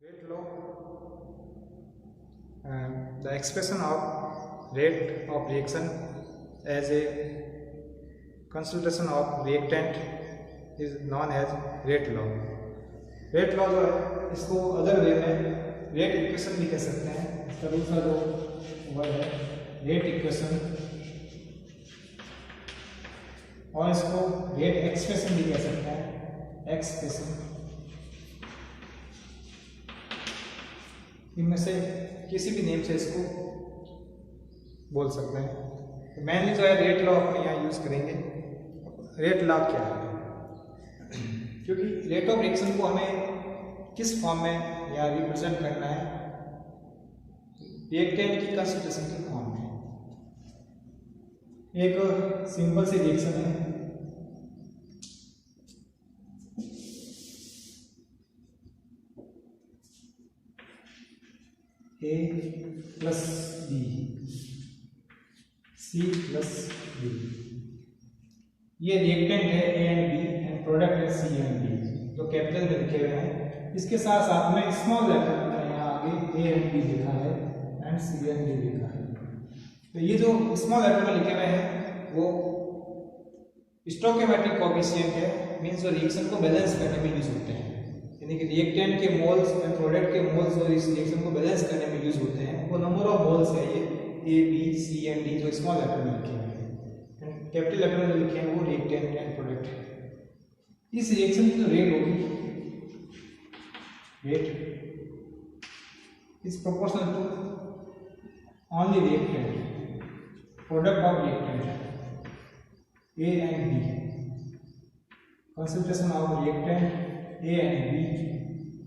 Rate law, the expression of rate of reaction as a concentration of reactant is known as rate law. Rate law जो है इसको other way में rate equation भी कह सकते हैं। इसका दूसरा जो वर्ड है रेट इक्वेशन, और इसको रेट एक्सप्रेशन भी कह सकते हैं, एक्सप्रेशन। इनमें से किसी भी नेम से इसको बोल सकते हैं। तो मेनली जो है रेट लॉ अपने यहाँ यूज करेंगे। रेट लॉ क्या है? क्योंकि रेट ऑफ रिएक्शन को हमें किस फॉर्म में या रिप्रेजेंट करना है, रिएक्टेंट की कंसंट्रेशन के फॉर्म में। एक सिंपल सी रिएक्शन है, A plus B, C plus B। ये रिएक्टेंट है A and B and product है C एंड B, जो कैपिटल में लिखे हुए हैं। इसके साथ साथ में स्मॉल लेटर में यहाँ आगे A एंड B लिखा है एंड C एंड D लिखा है। तो ये जो स्मॉल लेटर में लिखे हुए हैं वो स्टोइकोमेट्रिक कोएफिशिएंट है, मींस जो रिएक्शन को बैलेंस करने में यूज होते हैं। यानी कि रिएक्टेंट के मोल्स एंड प्रोडक्ट के मोल्स जो इस रिएक्शन को बैलेंस करने में यूज होते हैं, वो नंबर ऑफ मोल्स है ये A, B, C and D जो स्मॉल लेटर में लिखे हुए हैं। एंड कैपिटल लेटर में जो लिखे हैं वो रिएक्टेंट एंड प्रोडक्ट है। इस रिएक्शन की जो रेट होगी, rate is proportional to only reactant, product of reactant A and B, concentration of reactant A and B।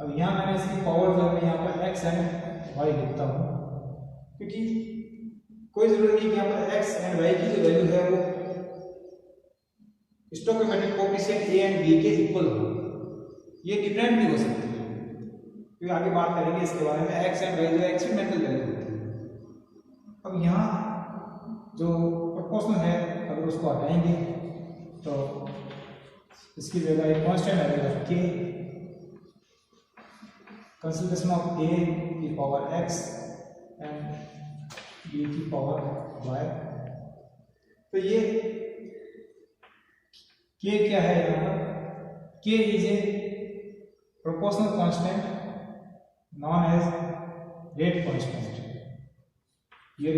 अब यहाँ मैंने इसकी पावर जो है यहाँ पर x एंड y लिखता हूँ, क्योंकि कोई जरूरी नहीं कि यहाँ पर x एंड y की जो वैल्यू है वो stoichiometric coefficient A and B के इक्वल हो। ये डिफरेंट भी हो सकती है, क्योंकि आगे बात करेंगे इसके बारे में। x एंड y जो एक्सपेरिमेंटल वैल्यू होती है। अब यहाँ जो प्रोपोर्शनल है, अगर उसको हटाएंगे तो इसकी जगह एक कांस्टेंट आएगा k, कंसंट्रेशन ऑफ A की पावर x एंड B की पावर y। तो ये k क्या है यहाँ पर? k is a proportional constant known as rate constant. ये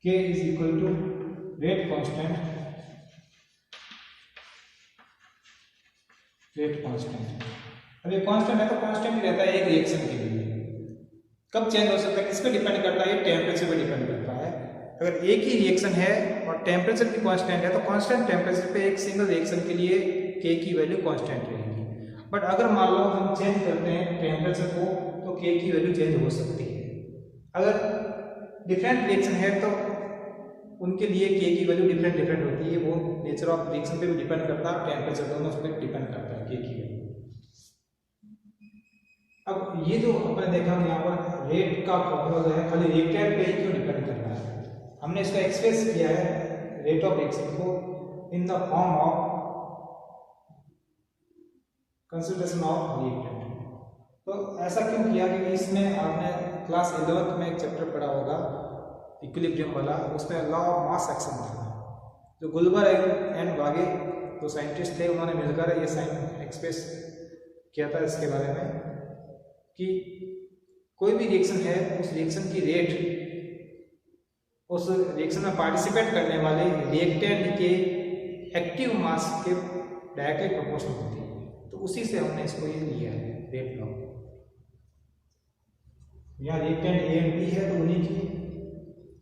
k is equal to rate constant, rate constant. अब ये कांस्टेंट है तो कांस्टेंट ही रहता है एक रिएक्शन के लिए। कब चेंज हो सकता है, किस पे डिपेंड करता है? ये टेम्परेचर पे डिपेंड करता है। अगर एक ही रिएक्शन है और टेम्परेचर भी कांस्टेंट है तो कांस्टेंट टेम्परेचर पे एक सिंगल रिएक्शन के लिए k की वैल्यू कांस्टेंट रहेगी। बट अगर मान लो हम चेंज करते हैं टेम्परेचर को तो k की वैल्यू चेंज हो सकती है। अगर डिफरेंट रिएक्शन है तो उनके लिए k की वैल्यू डिफरेंट होती है। वो नेचर ऑफ रिएक्शन पे भी डिपेंड करता है, टेम्परेचर दोनों पे डिपेंड करता है k की वैल्यू। अब ये जो आपने देखा यहाँ पर रेट का फॉर्मूला जो है खाली रिएक्टेंट पे ही क्यों डिपेंड कर रहा है? हमने इसको एक्सप्रेस किया है रेट ऑफ रिएक्शन को in the form of concentration of reactant. तो ऐसा क्यों किया? क्योंकि इसमें आपने क्लास 11th में एक चैप्टर पढ़ा होगा इक्विलिब्रियम वाला, उसमें लॉ ऑफ मास एक्शन था। जो गुल्बर एंड वागे जो साइंटिस्ट थे, उन्होंने मिलकर ये साइन एक्सप्रेस किया था इसके बारे में कि कोई भी रिएक्शन है, उस रिएक्शन की रेट उस रिएक्शन में पार्टिसिपेट करने वाले रिएक्टेंट के एक्टिव मास के डायरेक्टली प्रोपोर्शनल होती है। तो उसी से हमने इसको ये लिया है रेट लॉ। यहाँ रिएक्टेंट A एंड B है तो उन्हीं की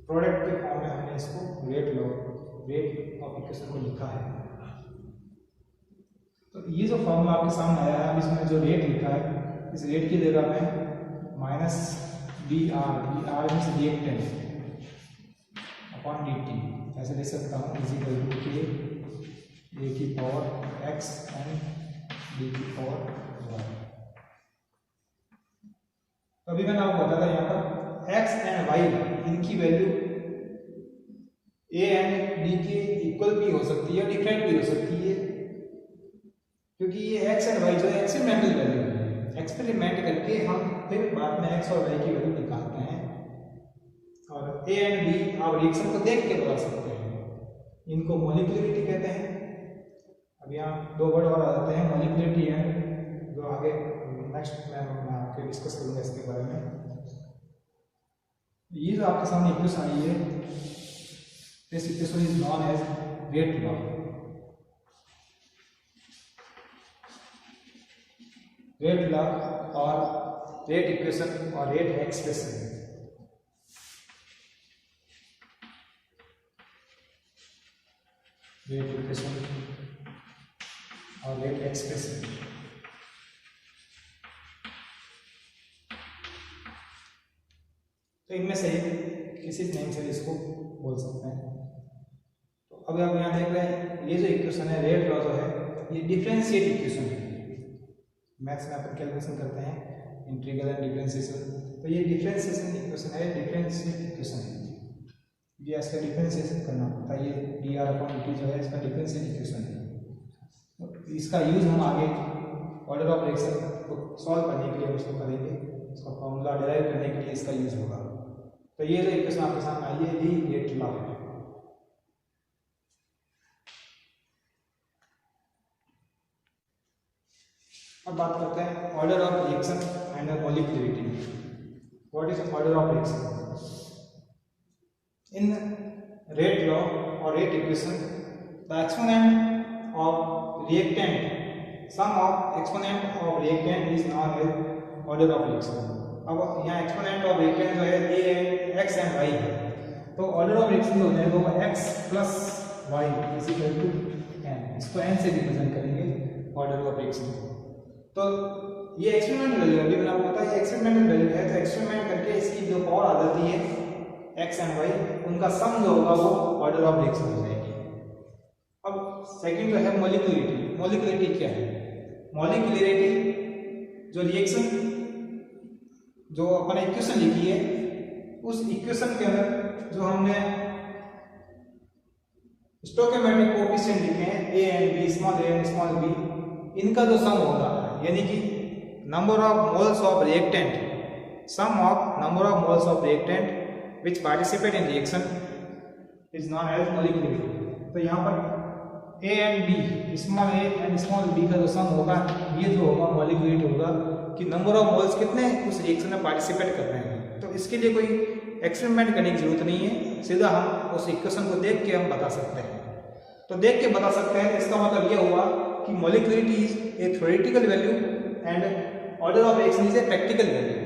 प्रोडक्ट के फॉर्म में हमने इसको rate law, rate of equation को लिखा है। तो ये जो फॉर्मूला आपके सामने आया है, इसमें जो रेट लिखा है, इस रेट की जगह में minus BR, BR means reactant upon dt ऐसे लिख सकता हूँ, is equal to k A की पावर x एंड B की पावर y। अभी मैंने आपको बताया था यहाँ पर x एंड y इनकी वैल्यू A एंड B के इक्वल भी हो सकती है, डिफरेंट भी हो सकती है, क्योंकि ये x एंड y जो है एक्सपेरिमेंटल वैल्यू है। एक्सपेरिमेंट करके हम फिर बाद में x और y की वैल्यू निकालते हैं, और a एंड b आप रिएक्शन को देख के बता सकते हैं। इनको मॉलिक्यूलरिटी कहते हैं। अब यहाँ दो वर्ड और आ जाते हैं, मॉलिक्यूलरिटी एंड, जो आगे नेक्स्ट मैं आपके डिस्कस करूँगा इसके बारे में। ये जो आपके सामने इक्वेशन आई है, this equation is known as rate law. Rate law और रेट इक्वेशन और रेट एक्सप्रेशन, रेट इक्वेशन और रेट एक्सप्रेशन। तो इनमें से किसी नेम से इसको बोल सकते हैं। तो अब आप यहाँ देख रहे हैं, ये जो इक्वेशन है रेट लॉ जो है, ये डिफरेंशिएट इक्वेशन है। मैथ्स में अपन कैलकुलेशन करते हैं इंटीग्रल एंड डिफरेंशिएशन, तो ये डिफरेंशिएशन इक्वेशन है, डिफरेंशिएट इक्वेशन है। ये इसका डिफरेंशिएशन करना होता है, ये dr/dt जो है इसका डिफरेंशिएट इक्वेशन है। तो इसका यूज हम आगे ऑर्डर ऑफ रिएक्शन को सॉल्व करने के लिए उसको करेंगे, इसका फॉर्मूला डिराइव करने के लिए इसका यूज होगा। तो ये जो इक्वेशन आपके सामने आई है, ये रेट लॉ है। अब बात करते हैं order of reaction and molecularity. What is order of reaction? In rate law और rate equation, the exponent of reactant, sum of exponent of reactant is known as order of reaction. अब यहाँ exponent of reactant जो है a x and y है, तो order of reaction जो है वो x plus y is equal to n, इसको n से रिप्रेजेंट करेंगे ऑर्डर ऑफ रिएक्शन। तो ये एक्सपेरिमेंटल वैल्यू अभी मैंने आपको बताया, ये एक्सपेरिमेंटल वैल्यू है, तो एक्सपेरिमेंट करके इसकी जो पावर आ जाती है x एंड y, उनका सम जो होगा वो ऑर्डर ऑफ रिएक्शन हो जाएगी। अब सेकंड जो है मॉलिक्यूलरिटी। मॉलिक्यूलरिटी क्या है? मॉलिक्यूलरिटी जो रिएक्शन, जो अपन इक्वेशन लिखी है, उस इक्वेशन के अंदर जो हमने स्टोइकियोमेट्रिक कोएफिशिएंट लिखे हैं a and b, small a and small b, इनका जो सम होगा, यानी कि number of moles of reactant, sum of number of moles of reactant which participate in reaction is known as molecularity। तो यहाँ पर a and b, small a and small b का जो सम होगा, ये जो होगा मॉलिक्यूलरिटी होगा, कि नंबर ऑफ मोल्स कितने उस रिएक्शन में पार्टिसिपेट कर रहे हैं। तो इसके लिए कोई एक्सपेरिमेंट करने की जरूरत नहीं है, सीधा हम उस इक्वेशन को देख के हम बता सकते हैं। तो देख के बता सकते हैं, इसका मतलब यह हुआ कि molecularity is a theoretical value and order of reaction is a practical value,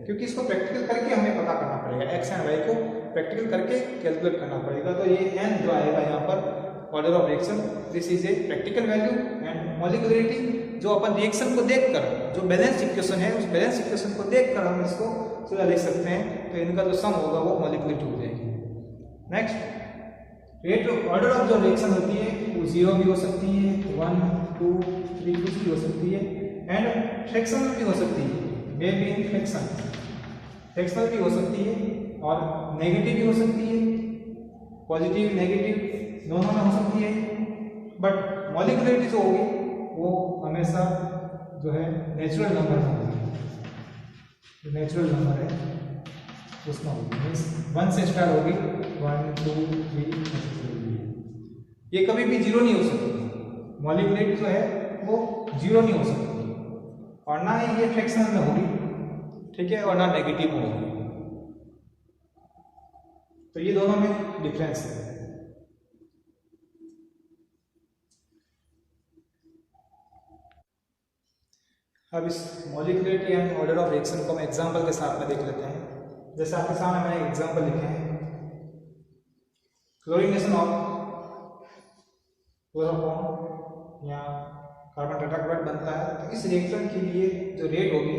क्योंकि इसको प्रैक्टिकल करके हमें पता करना पड़ेगा, एक्स एंड वाई को प्रैक्टिकल करके कैलकुलेट करना पड़ेगा। तो ये n जो आएगा यहाँ पर order of reaction, this is a practical value. And molecularity जो अपन रिएक्शन को देखकर, जो बैलेंस इक्वेशन है, उस बैलेंस इक्वेशन को देखकर हम इसको सीधा लिख सकते हैं। तो इनका जो सम होगा वो मॉलिक्यूलरिटी हो जाएगी। नेक्स्ट, रेट ऑर्डर ऑफ जो रिएक्शन होती है वो 0 भी हो सकती है, 1 2 3 कुछ भी हो सकती है, एंड फ्रैक्शन भी हो सकती है, मे बी इन फ्रैक्शनल भी हो सकती है, और नेगेटिव भी हो सकती है, पॉजिटिव नेगेटिव दोनों में हो सकती है। बट मॉलिक्यूलरिटी जो होगी वो हमेशा जो है नेचुरल नंबर में होगी, नेचुरल नंबर है उसमें होगी, मीन्स 1 से स्टार्ट होगी, 1 2 3, ये कभी भी 0 नहीं हो सकती। मॉलिक्यूलरिटी जो है वो 0 नहीं हो सकती, और ना ही ये फ्रैक्शनल में होगी, ठीक है, और ना नेगेटिव में होगी। तो ये दोनों में डिफरेंस है। अब इस molecularity and order of reaction को हम एग्जांपल के साथ में देख लेते हैं। जैसे आपके सामने मैंने एग्जांपल लिखे हैं, क्लोरीनेशन ऑफ क्लोरोफॉर्म या कार्बन टेट्राक्लोराइड बनता है। तो इस रिएक्शन के लिए जो रेट होगी,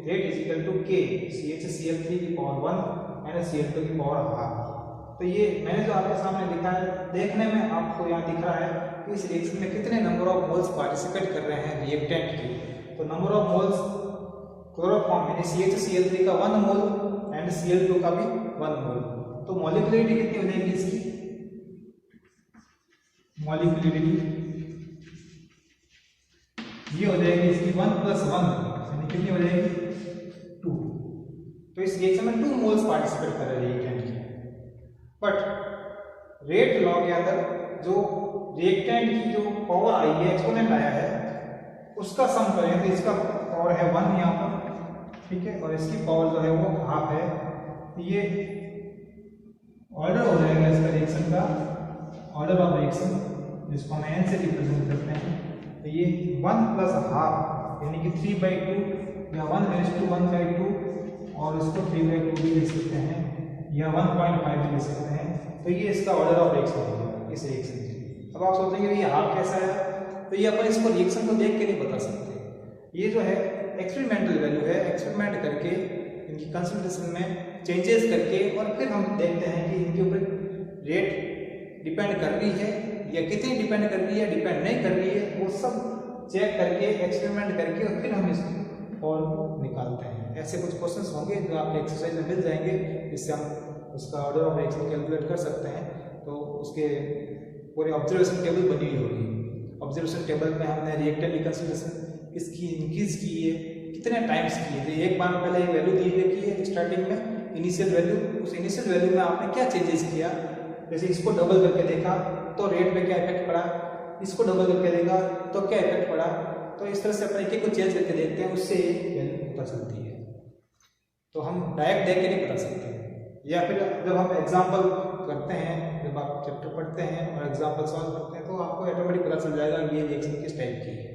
rate is equal to K CHCl3 की पावर 1 एंड Cl2 की पावर हाफ। तो ये मैंने जो आपके सामने लिखा है, देखने में आपको यहाँ दिख रहा है कि इस रिएक्शन में कितने नंबर ऑफ मोल्स पार्टिसिपेट कर रहे हैं रिएक्टेंट के। तो नंबर ऑफ मोल्स क्लोरोफॉर्म यानी CHCl3 का 1 मोल एंड Cl2 का भी 1 मोल। तो मॉलिक्यूलरिटी कितनी हो जाएगी इसकी? मॉलिक्यूलरिटी ये हो जाएगी इसकी 1 + 1 यानी कितनी हो जाएगी 2। तो इस रिएक्शन में 2 मोल्स पार्टिसिपेट कर रहे हैं रिएक्टेंट के। बट रेट लॉ के अंदर जो रिएक्टेंट की जो पावर आई है, एक्सपोनेंट आया है, उसका सम करें तो इसका पावर है 1 यहाँ पर, ठीक है, और इसकी पावर जो है वो हाफ है। तो ये ऑर्डर हो जाएगा इसका रिएक्शन का, ऑर्डर ऑफ रिएक्शन, जिसको हम n से रिप्रेजेंट करते हैं। तो ये 1 प्लस हाफ यानी कि 3/2 या 1:1/2, और इसको 3/2 भी लिख सकते हैं या 1.5 भी लिख सकते हैं। तो ये इसका ऑर्डर ऑफ रिएक्शन होगा इस रिएक्शन की। अब आप सोचेंगे ये हाफ कैसा है, तो ये अपन इसको रिएक्शन को देख के नहीं बता सकते। ये जो है एक्सपेरिमेंटल वैल्यू है, एक्सपेरिमेंट करके इनकी कंसंट्रेशन में चेंजेस करके, और फिर हम देखते हैं कि इनके ऊपर रेट डिपेंड कर रही है या कितनी डिपेंड कर रही है, डिपेंड नहीं कर रही है, वो सब चेक करके एक्सपेरिमेंट करके और फिर हम इसको फॉर्म निकालते हैं। ऐसे कुछ क्वेश्चंस होंगे जो आपके एक्सरसाइज में मिल जाएंगे, जिससे हम उसका ऑर्डर ऑफ रिएक्शन कैलकुलेट कर सकते हैं। तो उसके पूरे ऑब्जर्वेशन टेबल बनी हुई होगी। ऑब्जर्वेशन टेबल में हमने रिएक्टेंट की कंसंट्रेशन किसकी इंक्रीज की है, कितने टाइम्स की है। तो एक बार पहले एक वैल्यू दी हुई है स्टार्टिंग में, इनिशियल वैल्यू, उस इनिशियल वैल्यू में आपने क्या चेंजेस किया। जैसे इसको डबल करके देखा तो रेट पे क्या इफेक्ट पड़ा, इसको डबल करके देखा तो क्या इफेक्ट पड़ा। तो इस तरह से अपने एक एक को चेंज करके देखते हैं, उससे वैल्यू पता चलती है। तो हम डायरेक्ट देख के नहीं बता सकते, या फिर जब हम एग्जाम्पल करते हैं, जब आप चैप्टर पढ़ते हैं और एग्जाम्पल सॉल्व करते हैं, तो आपको ऑटोमेटिक पता चल जाएगा ये रिएक्शन किस टाइप की है।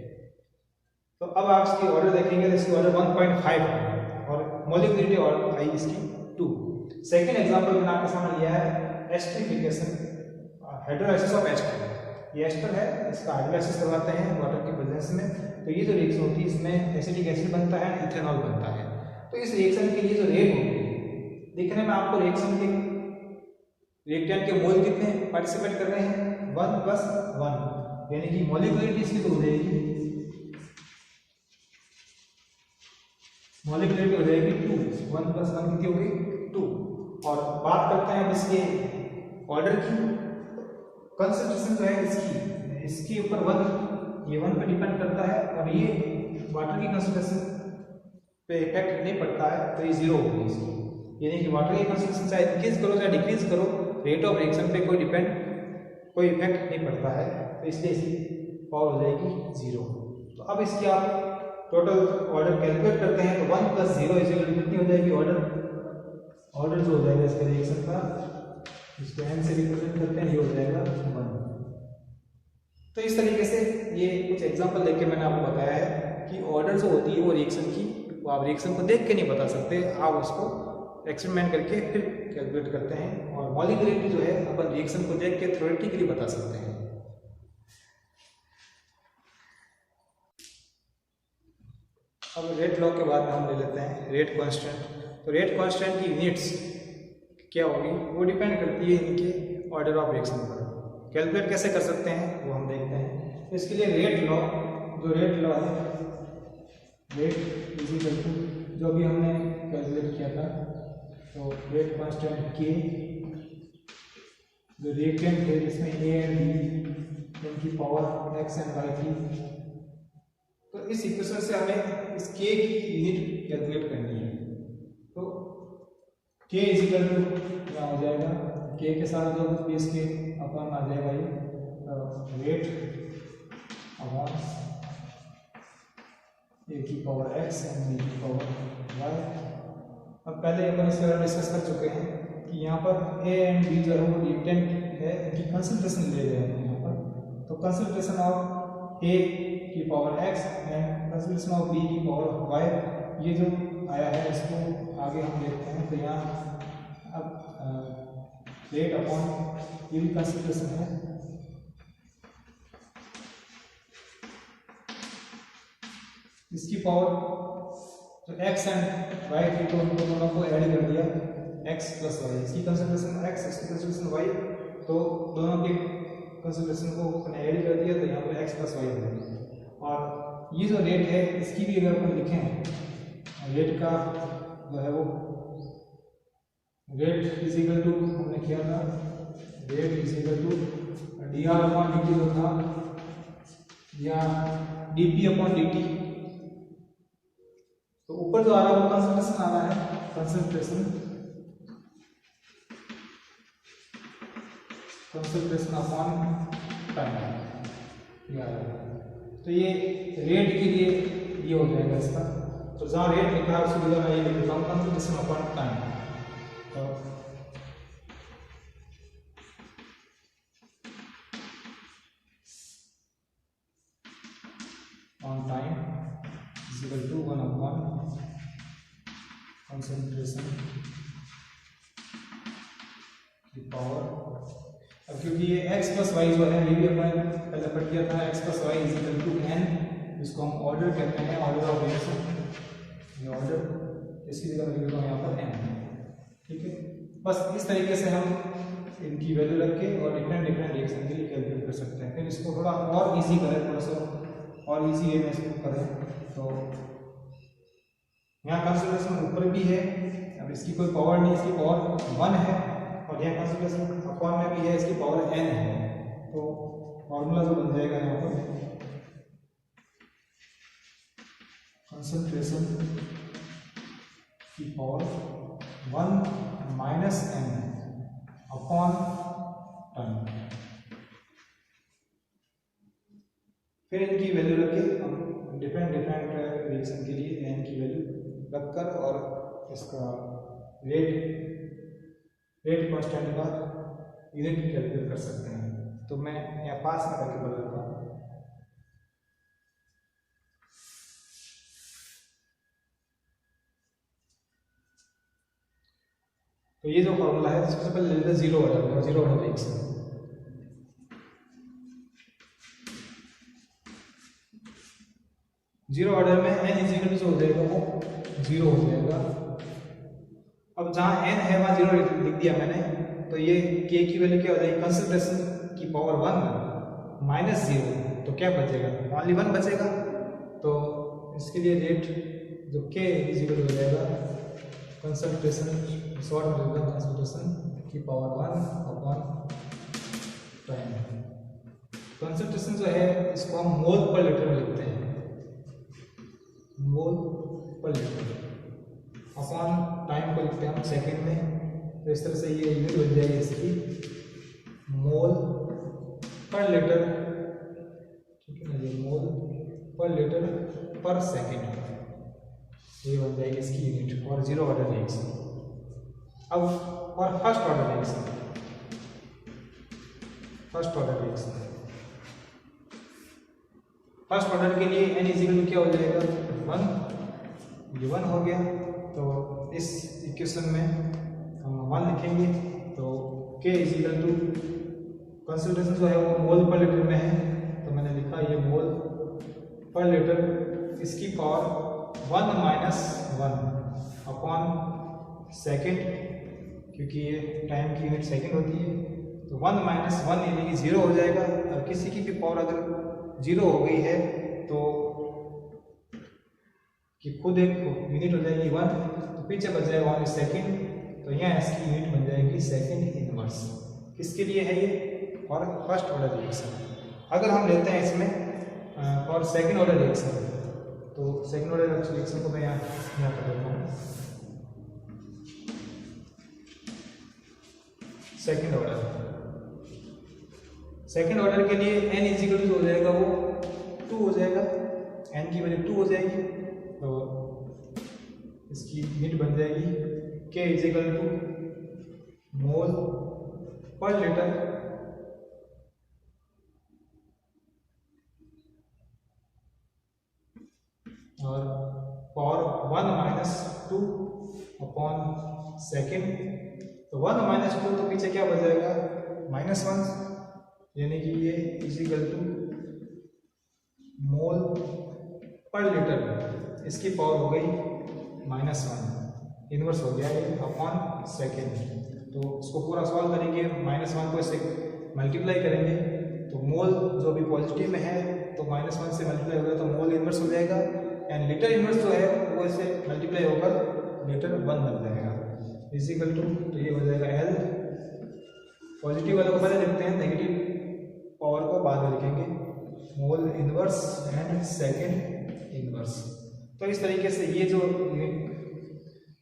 तो अब आप इसकी ऑर्डर देखेंगे, तो इसकी ऑर्डर 1.5 है और मॉलिक्यूलरिटी ऑर्डर आई इसकी 2। सेकेंड एग्जाम्पल मैंने आपके सामने लिया है एस्टरिफिकेशन, हाइड्रोलाइसिस ऑफ एस्टर। ये एस्टर है, इसका हाइड्रोलाइसिस करवाते हैं वाटर की प्रेजेंस में। तो ये जो रिएक्शन होती है, इसमें एसिटिक एसिड बनता है, इथेनॉल बनता है। तो इस रिएक्शन के लिए जो रेट होगी, देखने में आपको रिएक्शन के रिएक्टेंट के मोल कितने पार्टिसिपेट कर रहे हैं, 1 + 1, यानी कि मॉलिक्यूलरिटी इसकी तो हो जाएगी, मॉलिक्यूलरिटी हो जाएगी 2, 1 + 1 कितनी होगी 2। और बात करते हैं अब इसके ऑर्डर की। कंसंट्रेशन जो है इसके ऊपर 1, ये 1 पे डिपेंड करता है, और ये वाटर की कंसंट्रेशन पे इफेक्ट नहीं पड़ता है, तो ये 0 होगी इसकी। यानी कि वाटर की कंसंट्रेशन चाहे इंक्रीज करो चाहे डिक्रीज करो, रेट ऑफ रिएक्शन पे कोई इफेक्ट नहीं पड़ता है, तो इसलिए इसकी पावर हो जाएगी 0। तो अब इसकी आप टोटल ऑर्डर कैलकुलेट करते हैं, तो 1 + 0 कितनी हो जाएगी ऑर्डर जो हो जाएगा इसका रिएक्शन का, इसको n से रिप्रेजेंट करते हैं, ये हो जाएगा 1। तो इस तरीके से ये कुछ एग्जांपल लेके मैंने आपको बताया है कि ऑर्डर जो होती है वो रिएक्शन की, वो आप रिएक्शन को देख के नहीं बता सकते, आप उसको एक्सपेरिमेंट करके फिर कैलकुलेट करते हैं। और मॉलिक्यूलरिटी जो है अपन रिएक्शन को देख के थ्योरेटिकली बता सकते हैं। अब रेट लॉ के बाद में हम ले लेते हैं रेट कांस्टेंट। तो रेट कांस्टेंट की यूनिट्स क्या होगी, वो डिपेंड करती है इनके ऑर्डर ऑफ रिएक्शन पर। कैलकुलेट कैसे कर सकते हैं वो हम देखते हैं। तो इसके लिए रेट लॉ, जो रेट लॉ है, रेट इक्वल टू जो भी हमने कैलकुलेट किया था, तो रेट कांस्टेंट के, जो रिएक्टेंट है जिसमें ए एंड बी उनकी पावर एक्स एंड वाई थी। तो इस इक्वेशन से हमें इस के की यूनिट कैलकुलेट करनी है। तो के इक्वल टू क्या हो जाएगा, के के साथ जो बेस के अपन आ जाएगा ये रेट अपॉन ए की पावर एक्स एंड बी की पावर वाई। अब पहले अपन इसके बारे में डिस्कस कर चुके हैं कि यहाँ पर ए एंड बी जो है वो रिएक्टेंट है, इनकी कंसंट्रेशन ले रहे हैं यहाँ पर। तो कंसंट्रेशन ऑफ ए की power X and concentration of B की पावर वाई, ये जो आया है इसको आगे हम देखते हैं। तो यहाँ अब रेट अपॉन ये भी कंसंट्रेशन है, इसकी पावर तो एक्स एंड वाई थी, तो उनको दोनों को ऐड कर दिया एक्स + वाई, इसकी कंसंट्रेशन एक्स, इसकी कंसंट्रेशन वाई, तो दोनों के कंसंट्रेशन को अपने ऐड कर दिया, तो यहाँ पर एक्स + वाई हो गया। और ये जो रेट है इसकी भी अगर अपन लिखें, रेट का जो है वो रेट इक्वल टू हमने किया था, रेट इक्वल टू dr/dt जो था, या dp/dt, ऊपर जो आ रहा है वो कंसंट्रेशन आ रहा है, कंसंट्रेशन अपॉन टाइम। तो ये रेट के लिए ये हो जाएगा इसका। तो जहाँ रेट लिखा है उसकी जगह मैं ये लिख देता हूँ concentration upon time. On time is equal to 1 upon concentration की पावर। अब क्योंकि ये x प्लस वाई जो है ये भी अपन पहले पढ़ किया था, x plus Y is equal to n, जिसको हम ऑर्डर कहते हैं, ऑर्डर ऑफ रिएक्शन। ये ऑर्डर इसकी जगह लिख देता हूँ यहाँ पर n। ठीक है, बस इस तरीके से हम इनकी वैल्यू रख के और डिफरेंट रिएक्शन के लिए कैलकुलेट कर सकते हैं। फिर इसको थोड़ा और इजी करें, थोड़ा सा और इजी वे में इसको करें तो यहाँ कंसंट्रेशन ऊपर भी है, अब इसकी कोई पावर नहीं, इसकी पावर 1 है, और यहाँ कंसंट्रेशन अपॉन में भी है, इसकी पावर n है। तो फॉर्मूला जो बन जाएगा यहाँ पर कंसंट्रेशन की power 1 minus n upon time. फिर इनकी वैल्यू रख के हम डिफरेंट रिएक्शन के लिए n की वैल्यू रखकर और इसका रेट कांस्टेंट का यूनिट कैलकुलेट कर सकते हैं। तो मैं यहाँ पास में करके बता देता हूँ। तो ये जो फॉर्मूला है सबसे पहले ले लेते हैं zero order reaction. Zero order में n इक्वल जो हो जाएगा वो 0 हो जाएगा। अब जहाँ n है वहाँ 0 लिख दिया मैंने, तो ये k की वैल्यू क्या हो जाएगी, कंसंट्रेशन की पावर 1 माइनस 0, तो क्या बचेगा, ओनली 1 बचेगा। तो इसके लिए रेट जो k इक्वल हो जाएगा कंसंट्रेशन, शॉर्ट में होगा कंसंट्रेशन की पावर 1 अपॉन टाइम। कंसंट्रेशन जो है इसको हम मोल पर लीटर में लिखते हैं, मोल पर लीटर अपॉन टाइम को लिखते हैं हम सेकंड में। तो इस तरह से ये यूनिट बन जाएगी इसकी मोल पर लीटर। ठीक है ना, ये मोल पर लीटर पर सेकंड, ये बन जाएगी इसकी यूनिट। और जीरो ऑर्डर रिएक्शन। अब और first order reaction, first order के लिए n इक्वल क्या हो जाएगा 1, ये 1 हो गया। तो इस इक्वेशन में हम 1 लिखेंगे। तो k इक्वल टू कंसंट्रेशन जो है वो मोल पर लीटर में है, तो मैंने लिखा ये मोल पर लीटर, इसकी पावर 1 माइनस 1 अपॉन सेकेंड, क्योंकि ये टाइम की यूनिट सेकेंड होती है। तो 1 माइनस 1 यानी कि 0 हो जाएगा। और किसी की भी पावर अगर 0 हो गई है तो कि खुद एक यूनिट हो जाएगी 1, तो पीछे बच जाएगा ओनली सेकेंड। तो यहाँ इसकी यूनिट बन जाएगी सेकेंड इनवर्स। किसके लिए है ये, और फर्स्ट ऑर्डर रिएक्शन। अगर हम लेते हैं इसमें और सेकेंड ऑर्डर रिएक्शन, तो सेकेंड ऑर्डर रिएक्शन को मैं यहाँ कर देता हूँ। सेकेंड ऑर्डर के लिए n इक्वल हो जाएगा वो 2 हो जाएगा, n की वैल्यू 2 हो जाएगी। तो इसकी यूनिट बन जाएगी k इक्वल टू मोल पर लीटर और पावर 1 माइनस 2 अपॉन सेकेंड। तो 1 माइनस 2 तो पीछे क्या बच जाएगा -1, यानी कि ये इक्वल टू मोल पर लीटर, इसकी पावर हो गई -1, इनवर्स हो गया ये अपॉन सेकेंड। तो इसको पूरा सॉल्व करेंगे, -1 को इससे मल्टीप्लाई करेंगे। तो मोल जो भी पॉजिटिव में है तो -1 से मल्टीप्लाई होगा तो मोल इनवर्स हो जाएगा, एंड लीटर इनवर्स जो है वो इससे मल्टीप्लाई होकर लीटर 1 बन जाएगा इक्वल टू। तो ये हो जाएगा L, पॉजिटिव वाले को पहले लिखते हैं, नेगेटिव पावर को बाद में लिखेंगे, mole inverse and second inverse. तो इस तरीके से ये जो यूनिट,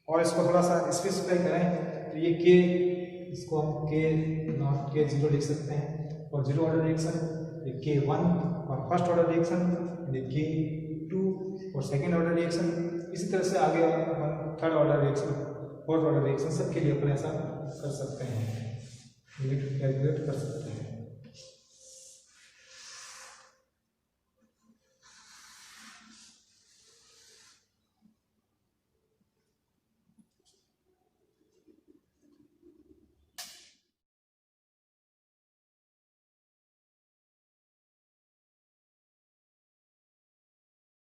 और इसको थोड़ा सा स्पेसिफाई करें तो ये के, इसको हम के नॉट के जीरो लिख सकते हैं, और जीरो ऑर्डर रिएक्शन ये के वन, और फर्स्ट ऑर्डर रिएक्शन ये के टू, और सेकेंड ऑर्डर रिएक्शन। इसी तरह से आगे हम third order reaction, fourth order reaction सबके लिए अपन ऐसा कर सकते हैं, यूनिट कैलकुलेट कर सकते हैं।